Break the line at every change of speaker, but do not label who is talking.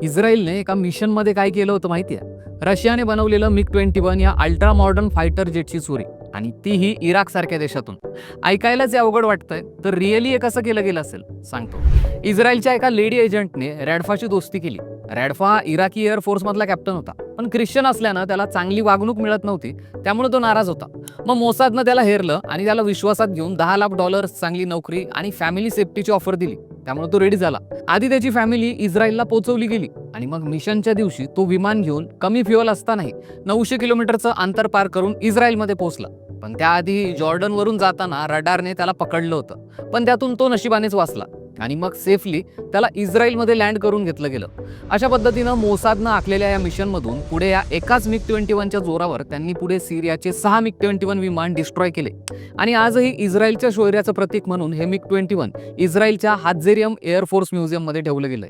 इस्रायलने एका मिशनमध्ये काय केलं होतं माहिती आहे? रशियाने बनवलेलं MiG-21 या अल्ट्रा मॉडर्न फायटर जेटची चोरी आणि तीही इराकसारख्या देशातून. ऐकायलाच हे अवघड वाटतंय, तर रिअली हे कसं केलं गेलं असेल सांगतो. इस्रायलच्या एका लेडी एजंटने रॅडफाशी दोस्ती केली. रॅडफा हा इराकी एअर फोर्समधला कॅप्टन होता, पण ख्रिश्चन असल्यानं त्याला चांगली वागणूक मिळत नव्हती, त्यामुळे तो नाराज होता. मग मोसादनं त्याला हेरलं आणि त्याला विश्वासात घेऊन $10 लाख चांगली नोकरी आणि फॅमिली सेफ्टीची ऑफर दिली. त्यामुळे तो रेडी झाला. आधी त्याची फॅमिली इस्रायलला पोहोचवली गेली आणि मग मिशनच्या दिवशी तो विमान घेऊन कमी फ्युअल असतानाही 900 किलोमीटरचं अंतर पार करून इस्रायलमध्ये पोहोचला. पण त्याआधी जॉर्डनवरून जाताना रडारने त्याला पकडलं होतं, पण त्यातून तो नशिबानेच वाचला आणि मग सेफली त्याला इस्रायलमध्ये लँड करून घेतलं गेलं. अशा पद्धतीनं मोसादनं आखलेल्या या मिशनमधून पुढे या एकाच MiG-21च्या जोरावर त्यांनी पुढे सिरियाचे 6 MiG-21 विमान डिस्ट्रॉय केले आणि आजही इस्रायलच्या शौर्याचं प्रतीक म्हणून हे MiG-21 इस्रायलच्या हातझेरियम एअर फोर्स म्युझियममध्ये ठेवलं गेलंय.